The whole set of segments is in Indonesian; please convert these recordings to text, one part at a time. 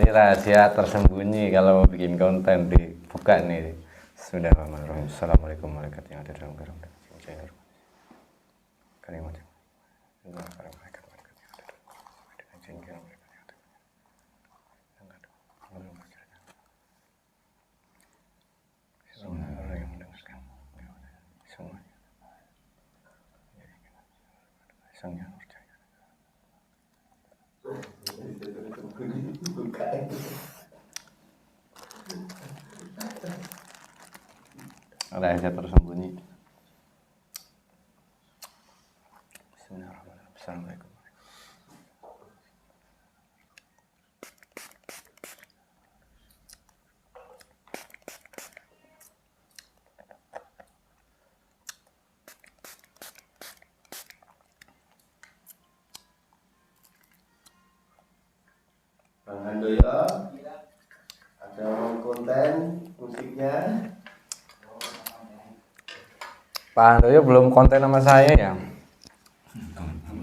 Ini rahasia tersembunyi kalau mau bikin konten dibuka nih. Bismillahirrahmanirrahim. Assalamualaikum warahmatullahi wabarakatuh. Rahasia tersembunyi. Bismillahirrahmanirrahim. Assalamualaikum. Bang Handoyo, ada konten musiknya. Pak Handoyo belum konten sama saya ya?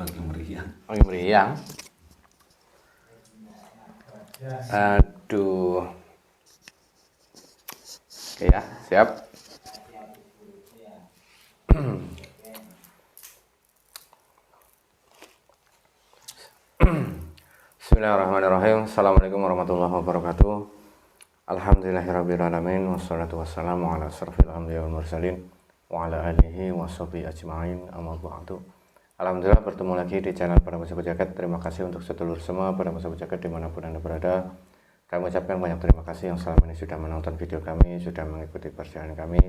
Lagi meriang. Lagi meriang. Aduh. Oke ya, siap. Bismillahirrahmanirrahim. Assalamualaikum warahmatullahi wabarakatuh. Alhamdulillahirrabbilalamin. Wassalatu wassalamu ala asrafil anbiya wal mursalin wa ala alihi wa sahbihi ajma'in, amma ba'du. Alhamdulillah bertemu lagi di channel Para Sahabat Jagat. Terima kasih untuk sedulur semua Para Sahabat Jagat dimanapun Anda berada. Kami ucapkan banyak terima kasih yang selama ini sudah menonton video kami, sudah mengikuti perjalanan kami,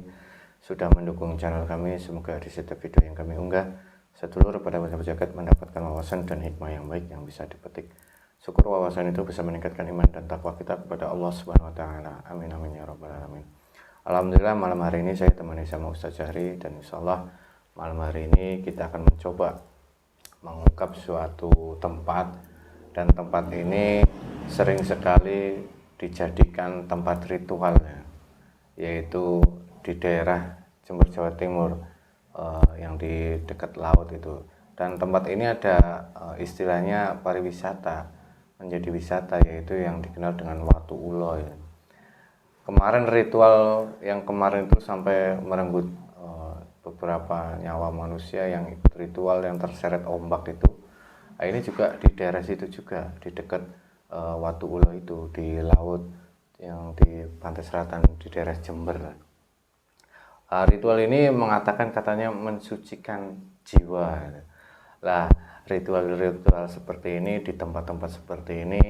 sudah mendukung channel kami. Semoga di setiap video yang kami unggah, sedulur Para Sahabat Jagat mendapatkan wawasan dan hikmah yang baik yang bisa dipetik. Syukur wawasan itu bisa meningkatkan iman dan takwa kita kepada Allah Subhanahu wa taala. Amin amin ya rabbal alamin. Alhamdulillah malam hari ini saya temani sama Ustaz Jahri, dan insyaallah malam hari ini kita akan mencoba mengungkap suatu tempat, dan tempat ini sering sekali dijadikan tempat ritualnya, yaitu di daerah Jember Jawa Timur, yang di dekat laut itu. Dan tempat ini ada istilahnya pariwisata, menjadi wisata, yaitu yang dikenal dengan Watu Ulo ya. Kemarin ritual yang kemarin itu sampai merenggut beberapa nyawa manusia yang ikut ritual yang terseret ombak itu. Nah, ini juga di daerah situ juga, di dekat Watu Ulo itu, di laut yang di pantai selatan di daerah Jember. Ritual ini mengatakan katanya mensucikan jiwa. Lah, ritual-ritual seperti ini di tempat-tempat seperti ini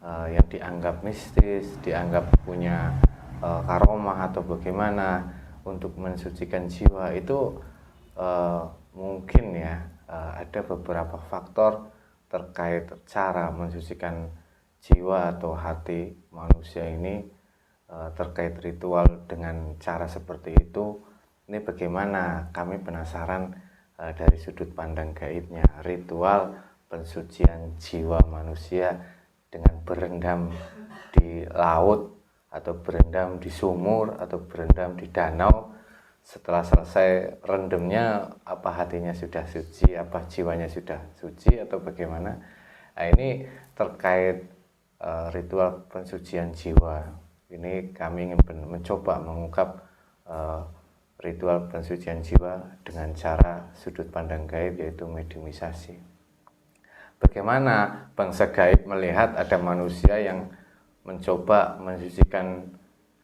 yang dianggap mistis, dianggap punya karomah atau bagaimana untuk mensucikan jiwa itu mungkin ya ada beberapa faktor terkait cara mensucikan jiwa atau hati manusia ini, terkait ritual dengan cara seperti itu. Ini bagaimana? Kami penasaran dari sudut pandang gaibnya, ritual pensucian jiwa manusia dengan berendam di laut atau berendam di sumur atau berendam di danau. Setelah selesai rendamnya, apa hatinya sudah suci, apa jiwanya sudah suci atau bagaimana? Nah, ini terkait ritual pensucian jiwa. Ini kami ingin mencoba mengungkap ritual pensucian jiwa dengan cara sudut pandang gaib, yaitu mediumisasi. Bagaimana bangsa gaib melihat ada manusia yang mencoba mensucikan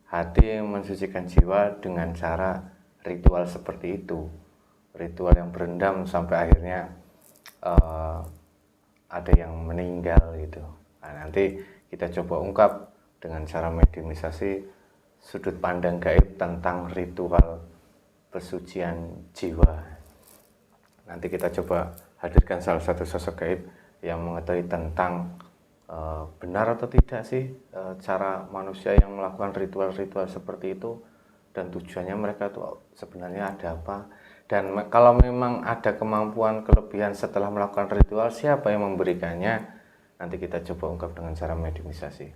hati, mensucikan jiwa dengan cara ritual seperti itu, ritual yang berendam sampai akhirnya ada yang meninggal gitu. Nah, nanti kita coba ungkap dengan cara mediumisasi sudut pandang gaib tentang ritual pensucian jiwa. Nanti kita coba hadirkan salah satu sosok gaib yang mengetahui tentang benar atau tidak sih cara manusia yang melakukan ritual-ritual seperti itu, dan tujuannya mereka itu sebenarnya ada apa. Dan kalau memang ada kemampuan kelebihan setelah melakukan ritual, siapa yang memberikannya? Nanti kita coba ungkap dengan cara mediumisasi.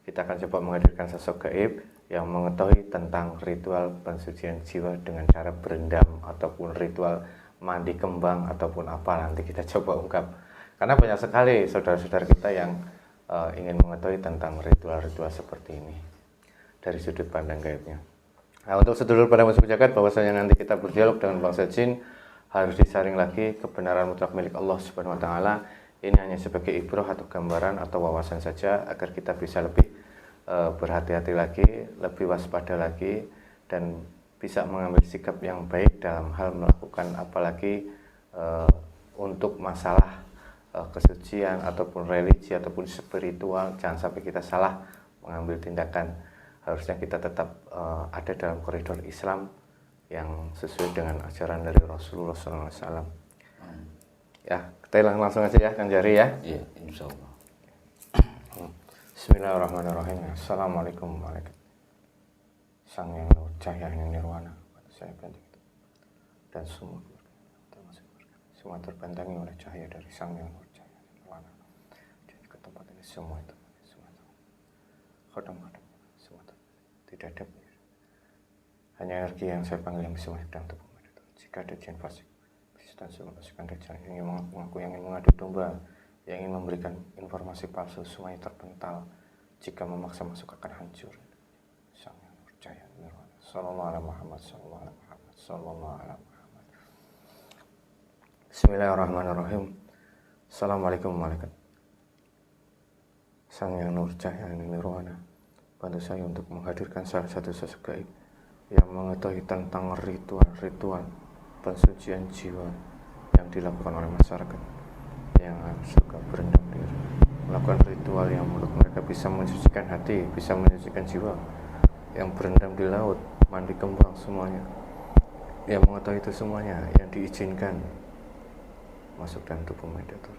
Kita akan coba menghadirkan sosok gaib yang mengetahui tentang ritual pensucian jiwa dengan cara berendam ataupun ritual mandi kembang ataupun apa. Nanti kita coba ungkap, karena banyak sekali saudara-saudara kita yang ingin mengetahui tentang ritual-ritual seperti ini dari sudut pandang gaibnya. Nah, untuk sedulur pada masuk jagat, bahwasanya nanti kita berdialog dengan bangsa jin harus disaring lagi kebenaran mutlak milik Allah Subhanahu wa taala. Ini hanya sebagai ibrah atau gambaran atau wawasan saja agar kita bisa lebih berhati-hati lagi, lebih waspada lagi, dan bisa mengambil sikap yang baik dalam hal melakukan apalagi untuk masalah kesucian ataupun religi ataupun spiritual. Jangan sampai kita salah mengambil tindakan. Harusnya kita tetap ada dalam koridor Islam yang sesuai dengan ajaran dari Rasulullah SAW. Ya, kita langsung aja ya Kang Jari ya. Iya, insya Allah. Bismillahirrahmanirrahim. Assalamualaikum warahmatullahi wabarakatuh. Sang yang nur cahaya yang nirwana, saya banting dan semua termasuk semua terbantangi oleh cahaya dari sang yang nur cahaya yang nirwana. Jadi ke tempat ini semua itu semua khadam-khadam semua tidak ada hanya energi yang saya panggil yang bisa masuk dalam tubuh mereka. Jika ada jin fasik, dan sebelum pasukan dajjal yang ingin mengaku yang ingin mengadu domba, yang ingin memberikan informasi palsu, semuanya terpental. Jika memaksa masuk akan hancur. Sang yang percaya nirwana. Sallallahu alaihi Muhammad, sallallahu alaihi Muhammad, sallallahu alaihi Muhammad. Bismillahirrahmanirrahim. Assalamualaikum warahmatullahi wabarakatuh. Sang yang nur cahaya nirwana, bantu saya untuk menghadirkan salah satu sosok gaib yang mengetahui tentang ritual-ritual pensucian jiwa yang dilakukan oleh masyarakat yang suka berendam diri, melakukan ritual yang menurut mereka bisa mensucikan hati, bisa mensucikan jiwa, yang berendam di laut, mandi kembang, semuanya yang mengetahui itu semuanya yang diizinkan masuk dalam tubuh mediator.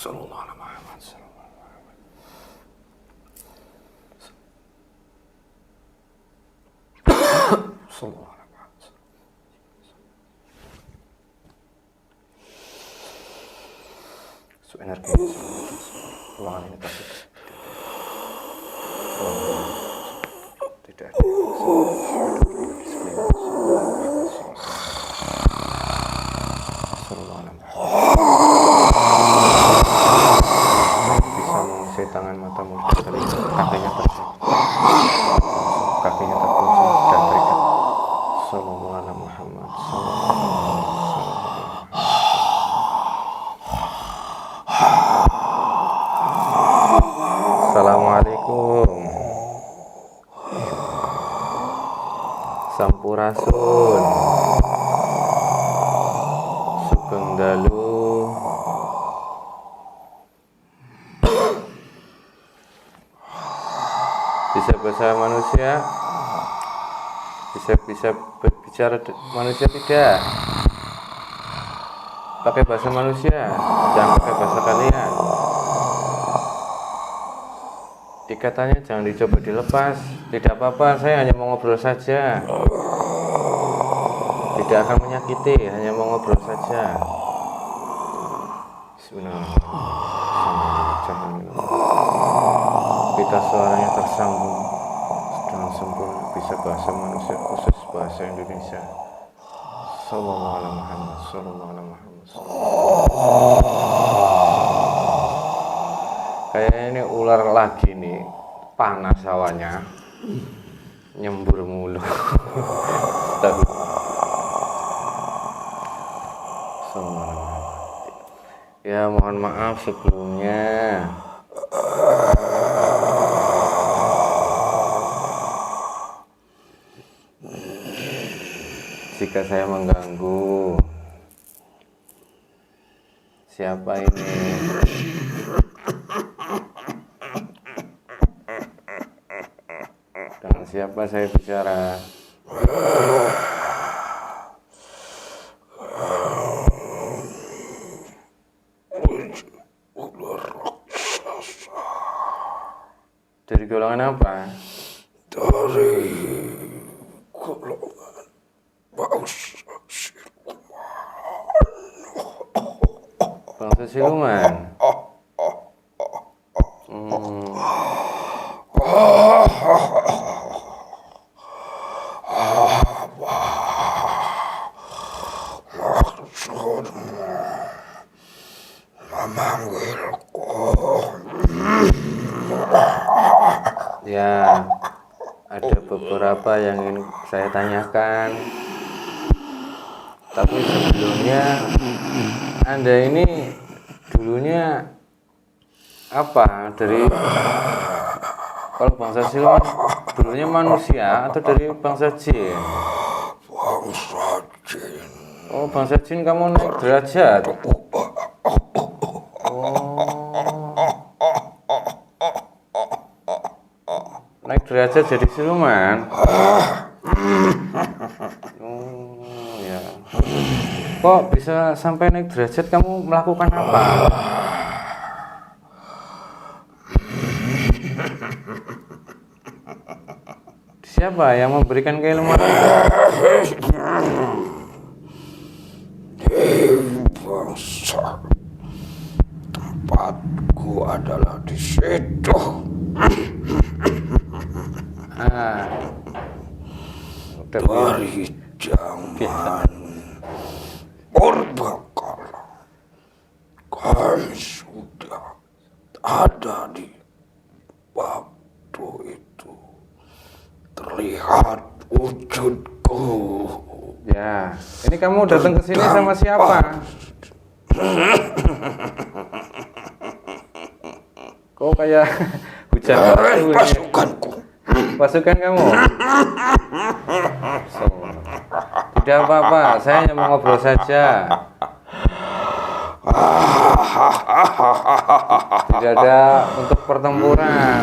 Sallallahu alaihi Muhammad, sallallahu alaihi Muhammad. Sallallahu alaihi Muhammad. So energi ruangan ini pasti tidak ada. Sallallahu alaihi Muhammad. Tangan mata mulut kakinya terkunci dan terikat. Sallallahu alaihi Muhammad. Assalamualaikum. Sampurasun. Sugeng dalu. Bisa bahasa manusia, bisa berbicara manusia tidak, pakai bahasa manusia, jangan pakai bahasa kalian. Dikatanya jangan dicoba dilepas, tidak apa-apa, saya hanya mau ngobrol saja, tidak akan menyakiti, hanya mau ngobrol saja. Bismillahirrahmanirrahim. Kita suaranya tersambung dengan sempurna, bisa bahasa manusia khusus bahasa Indonesia. Sallallahu alaihi Muhammad, sallallahu alaihi Muhammad. Kayaknya ini ular lagi nih, panas hawanya, nyembur mulu. Ya mohon maaf sebelumnya. Jika saya mengganggu. Siapa ini? Dengan siapa saya bicara? Dari golongan apa? Dari golongan bangsa Bangsa siluman. memanggilku. Ya, ada beberapa yang ingin saya tanyakan. Tapi sebelumnya, Anda ini dulunya apa? Dari kalau bangsa siluman dulunya manusia atau dari bangsa jin? Bangsa jin. Oh, bangsa jin kamu naik derajat. Naik derajat jadi siluman. Oh ya. Kok bisa sampai naik derajat? Kamu melakukan apa? Siapa yang memberikan keilmuan itu? Bangsa. Tempatku adalah di situ. Dari zaman purbakala kami sudah ada di waktu itu. Terlihat wujudku. Ya, ini kamu datang ke sini sama siapa? Kok kayak hujan batu ini? Pasukanku. Pasukan kamu? So, tidak apa-apa, saya hanya mau ngobrol saja. Tidak ada untuk pertempuran.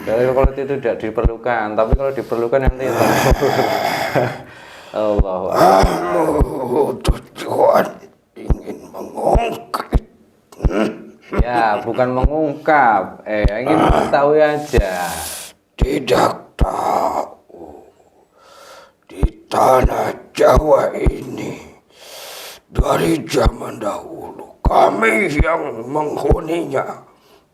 Jadi kalau itu tidak diperlukan, tapi kalau diperlukan nanti tempur. Allahu Akbar. Tujuan ingin mengungkap. Ya, bukan mengungkap, ingin mengetahui aja. Tidak tahu di tanah Jawa ini dari zaman dahulu kami yang menghuninya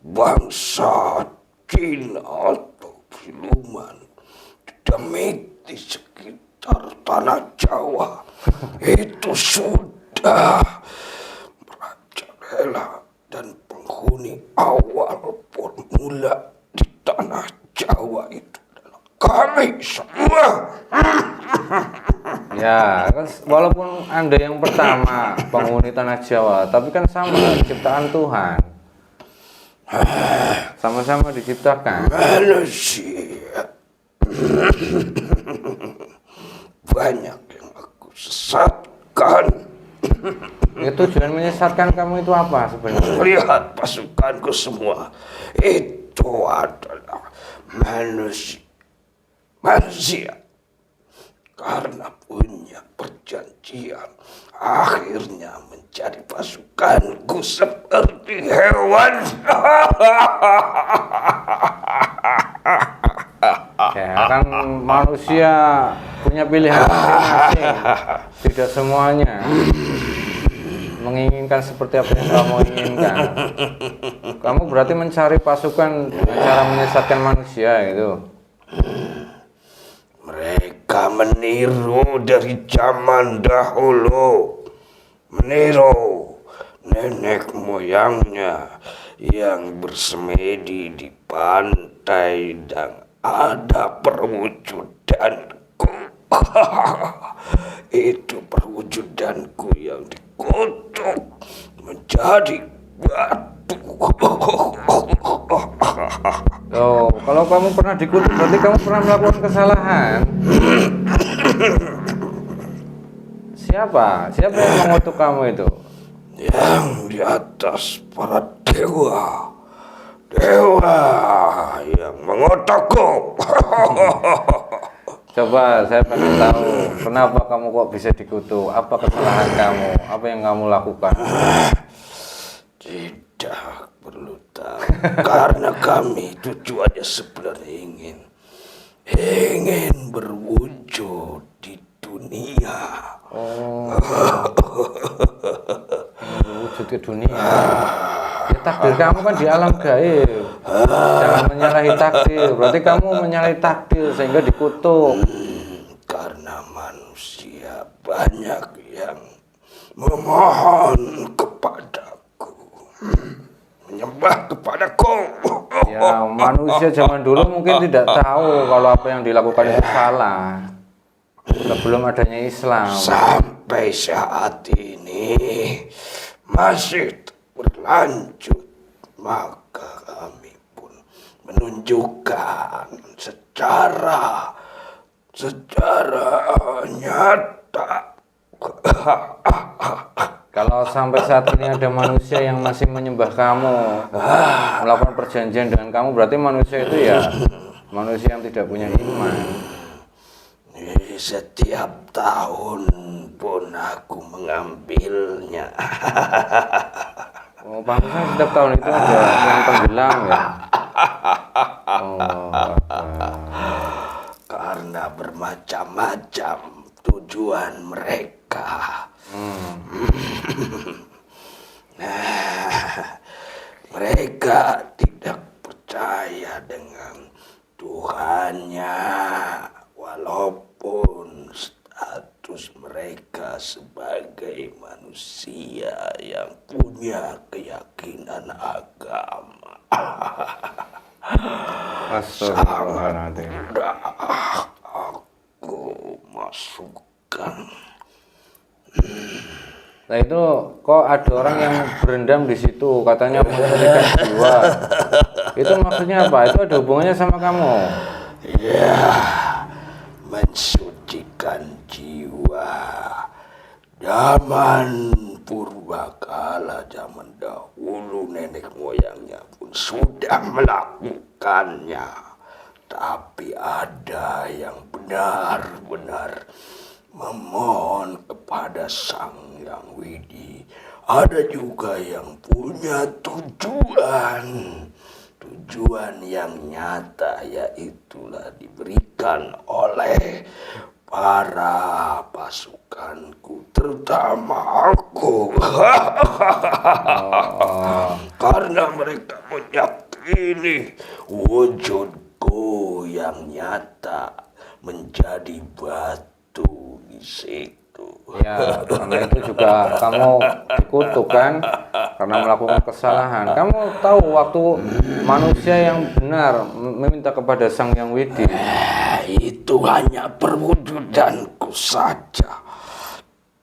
bangsa jin atau siluman endemik di sekitar tanah Jawa itu sudah merajalela dan penghuni awal formula di tanah Jawa itu adalah kami semua. Ya, kan walaupun Anda yang pertama penghuni tanah Jawa, tapi kan sama ciptaan Tuhan. Sama-sama diciptakan. Manusia banyak yang aku sesatkan. Ya, tujuan menyesatkan kamu itu apa sebenarnya? Lihat pasukanku semua itu adalah manusia karena punya perjanjian akhirnya menjadi pasukanku seperti hewan. Ya, kan manusia punya pilihan masing-masing. Tidak semuanya menginginkan seperti apa yang kamu inginkan. Kamu berarti mencari pasukan dengan cara menyesatkan manusia gitu. Mereka meniru dari zaman dahulu, meniru nenek moyangnya yang bersemedi di pantai dan ada perwujudanku. Itu perwujudanku yang dikutuk menjadi batu. Oh, kalau kamu pernah dikutuk berarti kamu pernah melakukan kesalahan. Siapa yang mengutuk kamu itu? Yang di atas para dewa yang mengutukku. Coba saya pengen tahu kenapa kamu kok bisa dikutuk, apa kesalahan kamu, apa yang kamu lakukan. Tidak perlu tahu, karena kami tujuannya sebenarnya ingin berwujud di dunia. Oh, berwujud ke dunia. Ya, takdir kamu kan di alam gaib. Jangan menyalahi takdir. Berarti kamu menyalahi takdir sehingga dikutuk. Karena manusia banyak yang memohon kepadaku. menyembah kepadaku. Ya, manusia zaman dulu mungkin tidak tahu kalau apa yang dilakukan itu salah. Sebelum adanya Islam. Sampai saat ini masih berlanjut, maka kami pun menunjukkan secara nyata. Kalau sampai saat ini ada manusia yang masih menyembah kamu, melakukan perjanjian dengan kamu, berarti manusia itu ya manusia yang tidak punya iman. Setiap tahun pun aku mengambilnya. Oh, pantesan setiap tahun itu ada yang tenggelam ya. Oh, Karena bermacam-macam tujuan mereka. Mereka tidak percaya dengan Tuhannya, walaupun status mereka sebagai manusia yang punya keyakinan agama. Astagfirullahaladzim. Aku masukkan. Nah itu kok ada orang yang berendam di situ, katanya mensucikan jiwa. Itu maksudnya apa? Itu ada hubungannya sama kamu? Ya, mensucikan jiwa. Zaman purbakala, zaman dahulu nenek moyangnya pun sudah melakukannya. Tapi ada yang benar-benar memohon kepada Sang Yang Widi. Ada juga yang punya tujuan yang nyata, yaitulah diberikan oleh para pasukanku, terutama aku. Karena mereka meyakini wujudku yang nyata menjadi batu di situ. Ya, karena itu juga kamu dikutuk kan, karena melakukan kesalahan. Kamu tahu waktu manusia yang benar meminta kepada Sang Yang Widi, Itu hanya perwujudanku saja.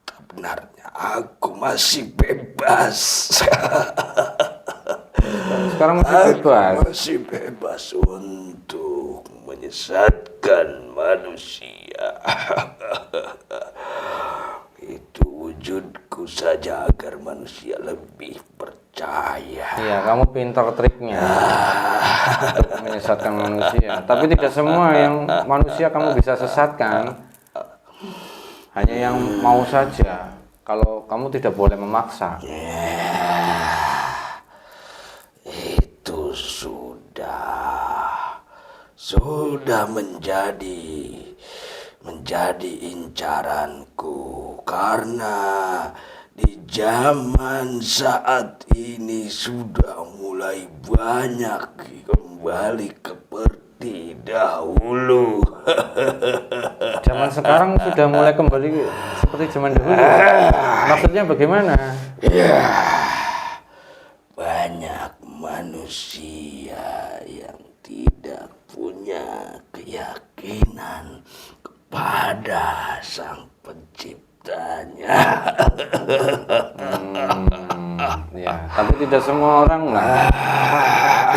Sebenarnya aku masih bebas. sekarang masih bebas. Aku masih bebas untuk menyesatkan manusia. Itu wujudku saja agar manusia lebih percaya. Iya, kamu pintar triknya untuk menyesatkan manusia. Tapi tidak semua yang manusia kamu bisa sesatkan. Hanya yang mau saja. Kalau kamu tidak boleh memaksa. Itu sudah menjadi incaranku, karena di zaman saat ini sudah mulai banyak kembali seperti dahulu. Zaman sekarang sudah mulai kembali seperti zaman dahulu. Maksudnya bagaimana? Ya, banyak manusia yang tidak punya keyakinan kepada Sang Penciptanya. Ya, tapi tidak semua orang lah.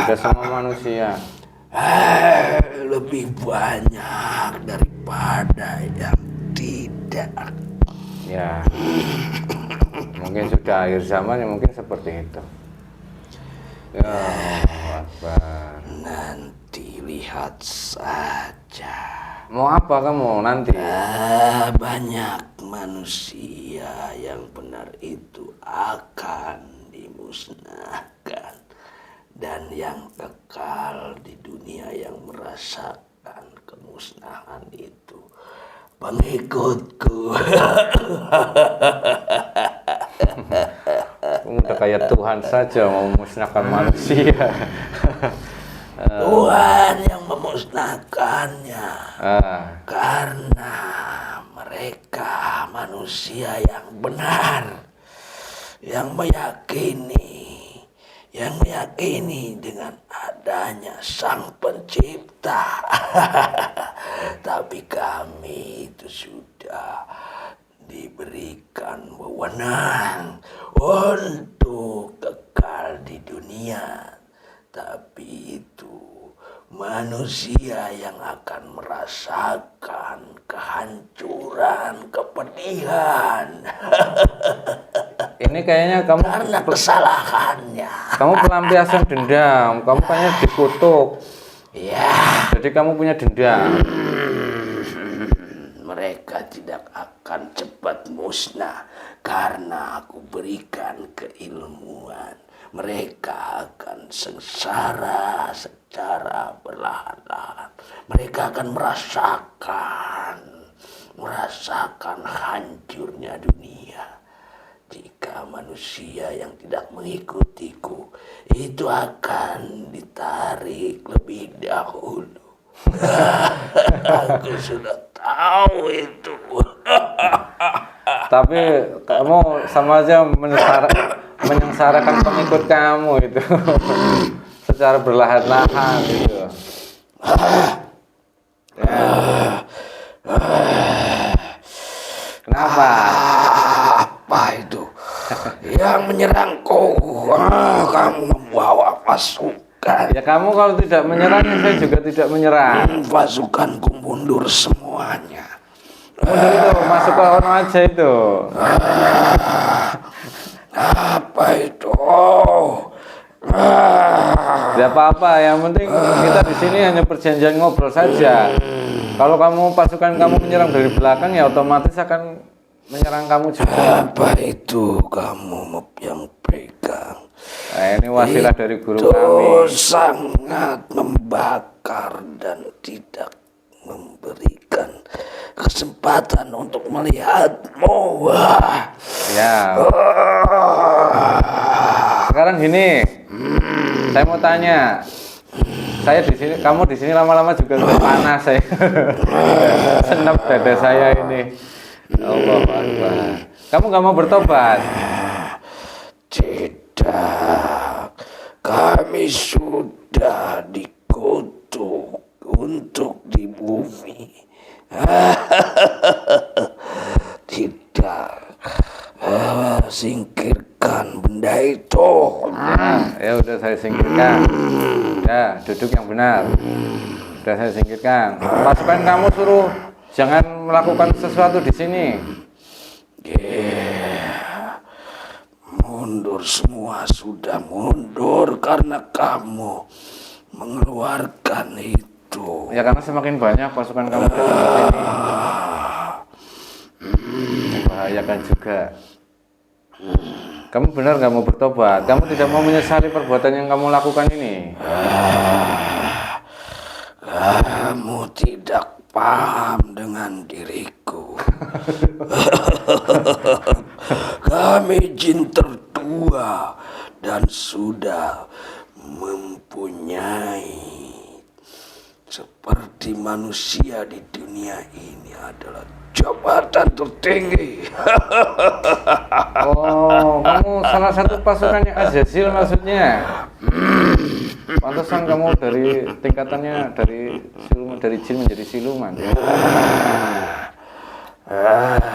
Tidak semua manusia. Lebih banyak daripada yang tidak. Ya, mungkin sudah akhir zaman ya, mungkin seperti itu. Ya, Allahu Akbar. Nanti lihat saja. Mau apa kamu nanti? Banyak manusia yang benar itu akan dimusnahkan, dan yang kekal di dunia yang merasakan kemusnahan itu pengikutku. Kamu udah kayak Tuhan saja mau memusnahkan manusia. Tuhan yang memusnahkannya, karena mereka manusia yang benar, yang meyakini yang meyakini dengan adanya Sang Pencipta. Tapi kami itu sudah diberikan wewenang untuk kekal di dunia. Tapi itu manusia yang akan merasakan kehancuran, kepedihan. Ini kayaknya kamu Karena kesalahannya. kamu pelampiasan dendam. Kamu kayaknya dikutuk. Ya, Jadi kamu punya dendam. mereka tidak akan cepat musnah karena aku berikan keilmuan. Mereka akan sengsara secara perlahan-lahan. Mereka akan merasakan hancurnya dunia. Jika manusia yang tidak mengikutiku itu akan ditarik lebih dahulu. Aku sudah tahu itu. Tapi kamu sama aja menyengsarakan pengikut kamu itu secara berlahan-lahan gitu. Ya. Kenapa? Apa itu yang menyerangku? Kamu membawa pasukan. Ya kamu kalau tidak menyerang, saya juga tidak menyerang. Pasukanku mundur semuanya. Mundur itu masuk ke ono aja itu. Apa itu? Tidak apa-apa, yang penting kita di sini hanya perjanjian ngobrol saja. Kalau kamu pasukan kamu menyerang dari belakang, ya otomatis akan menyerang kamu juga. Apa itu kamu yang pegang? Nah, ini wasilah dari guru Itu kami. sangat membakar dan tidak memberikan kesempatan untuk melihatmu. Wah. Ya. Sekarang gini, saya mau tanya. Saya di sini, kamu di sini lama-lama juga udah panas saya. Senap dada saya ini. Allah Akbar. Kamu nggak mau bertobat? Tidak, kami sudah dikutuk untuk di bumi. Tidak, singkirkan benda itu. Ya udah saya singkirkan. Ya, duduk yang benar. Udah saya singkirkan. Pasukan kamu suruh jangan melakukan sesuatu di sini. Mundur semua, sudah mundur karena kamu mengeluarkan itu. Ya karena semakin banyak pasukan kamu datang ke sini. Membahayakan juga. Kamu benar nggak mau bertobat? Kamu tidak mau menyesali perbuatan yang kamu lakukan ini? Kamu tidak paham dengan diriku. Kami jin tertua dan sudah mempunyai seperti manusia di dunia ini adalah jabatan tertinggi. Oh, kamu salah satu pasukannya Azazil maksudnya. Pantesan kamu dari tingkatannya dari siluman, dari jin menjadi siluman.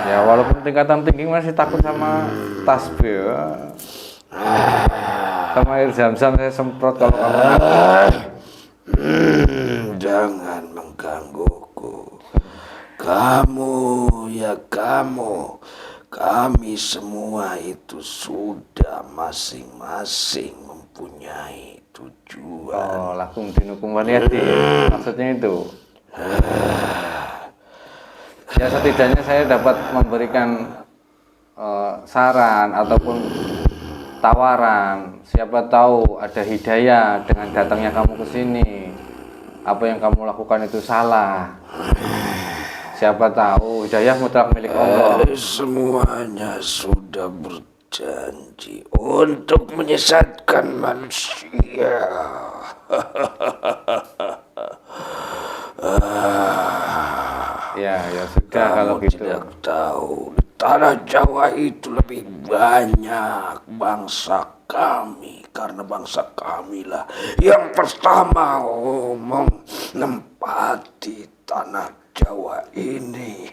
Ya walaupun tingkatan tinggi masih takut sama tasbih. Sama air zam-zam saya semprot kalau kamu takut. Jangan menggangguku. Kamu, ya kamu, kami semua itu sudah masing-masing mempunyai tujuan. Oh, lakum dinukum waliyati. Maksudnya itu. Ya setidaknya saya dapat memberikan saran ataupun tawaran. Siapa tahu ada hidayah dengan datangnya kamu ke sini. Apa yang kamu lakukan itu salah. Siapa tahu hidayah mutlak milik Allah. Semuanya sudah berjanji untuk menyesatkan manusia. Ya sudah kalau Kamu gitu. tidak tahu tanah Jawa itu lebih banyak bangsa kami, karena bangsa kamilah yang pertama menempati tanah Jawa ini.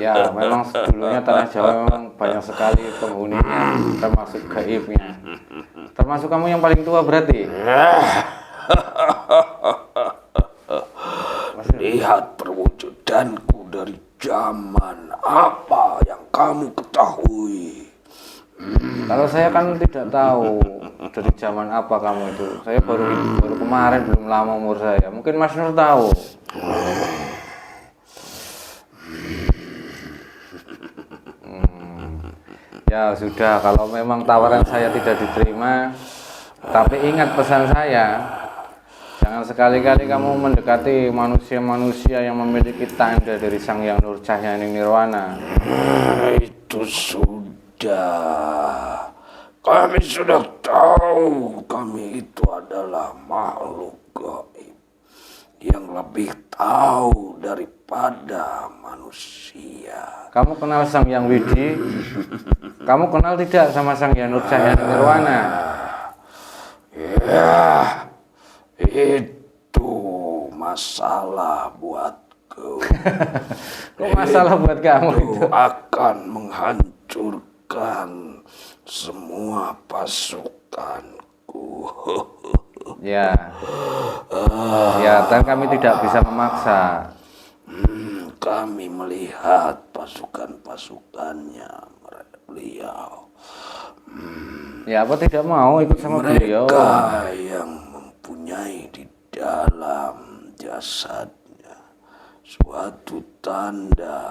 Ya, memang dulunya tanah Jawa memang banyak sekali penghuninya, termasuk gaibnya. Termasuk kamu yang paling tua berarti? Lihat perwujudanku dari zaman apa yang kamu ketahui. Kalau saya kan tidak tahu dari zaman apa kamu itu. Saya baru kemarin, belum lama umur saya. Mungkin Mas Nur tahu. Ya sudah, kalau memang tawaran saya tidak diterima, tapi ingat pesan saya, jangan sekali-kali kamu mendekati manusia-manusia yang memiliki tanda dari Sang Hyang Nur Cahyani Nirwana. Itu sudah, kami sudah tahu, kami itu adalah makhluk gaib yang lebih tahu daripada manusia. Kamu kenal Sang Hyang Widi? Kamu kenal tidak sama Sang Hyang Nur Cahyani Nirwana? Ya, itu masalah buatku. Kok masalah buat kamu itu? Itu akan menghancurkan semua pasukanku. Ya, ya, dan kami tidak bisa memaksa. Kami melihat pasukan-pasukannya beliau. Ya, apa tidak mau ikut sama beliau? Mereka yang mempunyai di dalam jasadnya suatu tanda.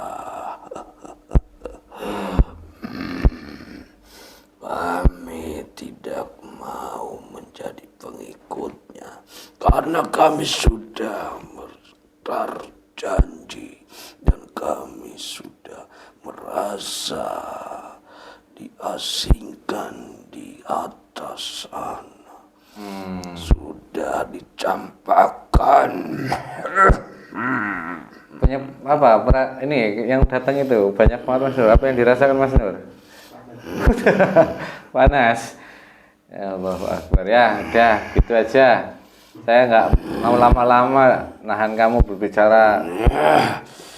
Kami tidak mau menjadi pengikutnya karena kami sudah berjanji dan kami sudah merasa diasingkan di atas sana. Sudah dicampakkan. Punya apa? Ini yang datang itu banyak banget Mas Nur. Apa yang dirasakan Mas Nur? Panas. Ya Allahu Akbar. Ya, udah gitu aja. Saya nggak mau lama-lama nahan kamu berbicara.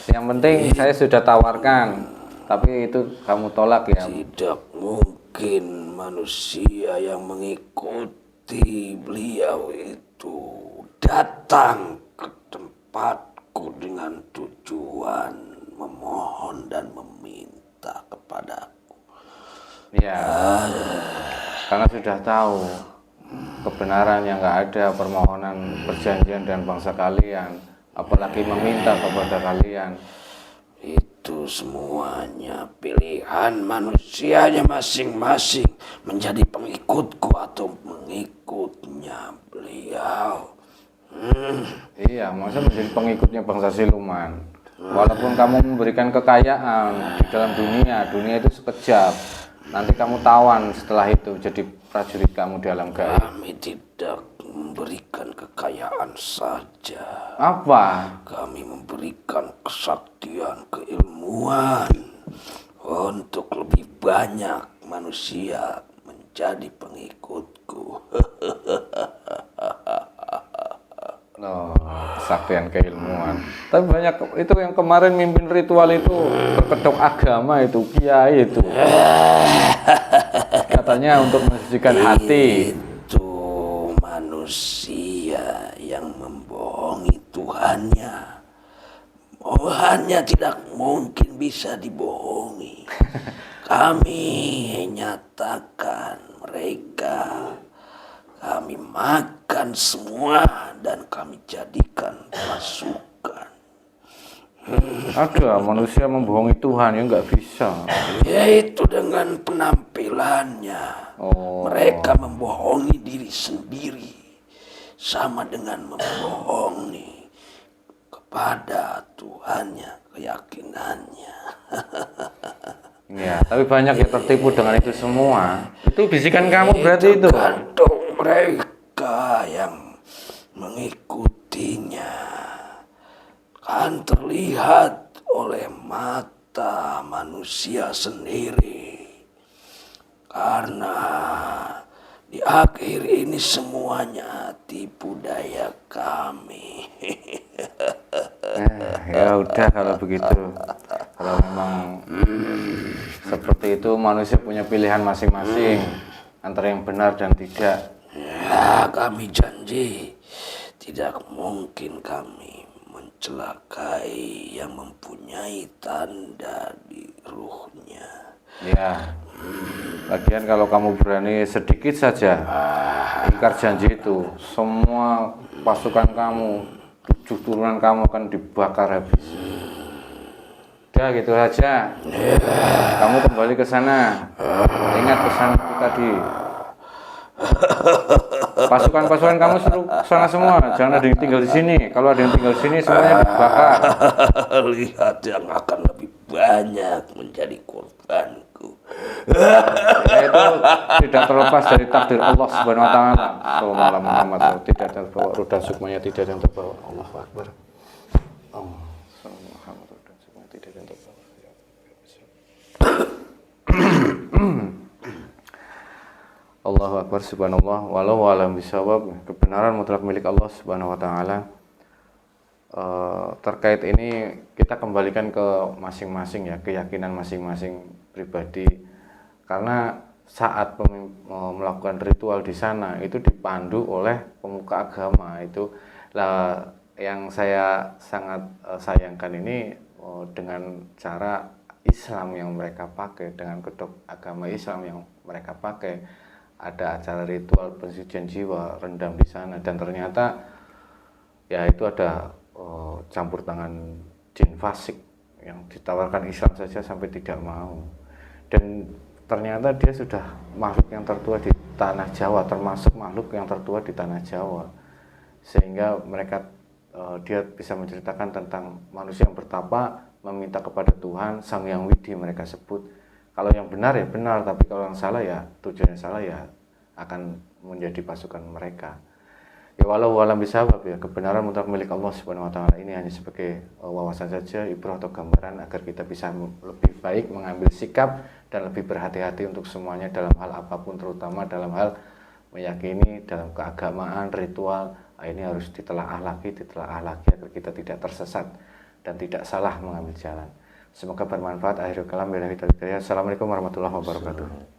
Yang penting saya sudah tawarkan, tapi itu kamu tolak ya. Tidak mungkin manusia yang mengikuti beliau itu datang ke tempatku dengan tujuan memohon dan meminta kepadaku. Ya, karena sudah tahu kebenaran yang nggak ada, permohonan perjanjian dan bangsa kalian, apalagi meminta kepada kalian. Itu semuanya pilihan manusianya masing-masing menjadi pengikutku atau mengikutnya beliau. Iya, masa menjadi pengikutnya bangsa siluman. Walaupun kamu memberikan kekayaan di dalam dunia itu sekejap. Nanti kamu tawan setelah itu jadi prajurit kamu di alam gaib. Kami tidak memberikan kekayaan saja. Apa? Kami memberikan kesaktian, keilmuan untuk lebih banyak manusia menjadi pengikutku. Loh, kesaktian keilmuan. Tapi banyak itu yang kemarin mimpin ritual itu berkedok agama itu, kiai itu. Katanya untuk mensucikan hati. Itu manusia yang membohongi Tuhannya. Tuhannya tidak mungkin bisa dibohongi. Kami nyatakan mereka, kami makan semua dan kami jadikan pasukan. Ada manusia membohongi Tuhan ya nggak bisa. Yaitu dengan penampilannya. Oh. Mereka membohongi diri sendiri. Sama dengan membohongi kepada Tuhannya, keyakinannya. Ya, tapi banyak yang tertipu dengan itu semua. Itu bisikan kamu berarti itu. Tergantung mereka yang mengikutinya. Kan terlihat oleh mata kita manusia sendiri. Karena di akhir ini semuanya tipu daya kami. Ya udah kalau begitu. Kalau memang seperti itu, manusia punya pilihan masing-masing antara yang benar dan tidak. Ya, kami janji tidak mungkin kami mencelakai yang mempunyai tanda di ruhnya. Ya, lagian kalau kamu berani sedikit saja ingkar janji itu, semua pasukan kamu, 7 turunan kamu akan dibakar habis. Udah gitu saja. Kamu kembali ke sana. Ingat pesan tadi. Pasukan-pasukan kamu suruh ke sana semua. Jangan ada yang tinggal di sini. Kalau ada yang tinggal di sini semuanya dibakar. Lihat yang akan lebih banyak menjadi korbanku. Ya, itu tidak terlepas dari takdir Allah Subhanahu wa taala. Sallallahu Muhammad tidak terbawa roda sukmanya, tidak yang terbawa. Allahu Akbar. Allah. Sallallahu Muhammad roda sukmanya tidak yang terbawa. Allahu Akbar, subhanallah, walau alam bisawab. Kebenaran mutlak milik Allah Subhanahu wa taala. Terkait ini kita kembalikan ke masing-masing ya, keyakinan masing-masing pribadi. Karena saat melakukan ritual di sana itu dipandu oleh pemuka agama itu lah, yang saya sangat sayangkan ini dengan cara Islam yang mereka pakai, dengan kedok agama Islam yang mereka pakai. Ada acara ritual pensucian jiwa, rendam di sana, dan ternyata ya itu ada campur tangan jin fasik yang ditawarkan Islam saja sampai tidak mau. Dan ternyata dia sudah makhluk yang tertua di tanah Jawa, termasuk makhluk yang tertua di tanah Jawa, sehingga mereka dia bisa menceritakan tentang manusia yang bertapa meminta kepada Tuhan Sang Yang Widi, mereka sebut. Kalau yang benar ya benar, tapi kalau yang salah ya tujuannya salah ya akan menjadi pasukan mereka. Ya walau alam bisawab, ya kebenaran mutlak milik Allah Subhanahu wa taala. Ini hanya sebagai wawasan saja, ibrah atau gambaran agar kita bisa lebih baik mengambil sikap dan lebih berhati-hati untuk semuanya dalam hal apapun, terutama dalam hal meyakini dalam keagamaan, ritual. Ini harus ditelaah lagi agar kita tidak tersesat dan tidak salah mengambil jalan. Semoga bermanfaat. Akhirul kalam, billahi taufiq. Assalamualaikum warahmatullahi wabarakatuh.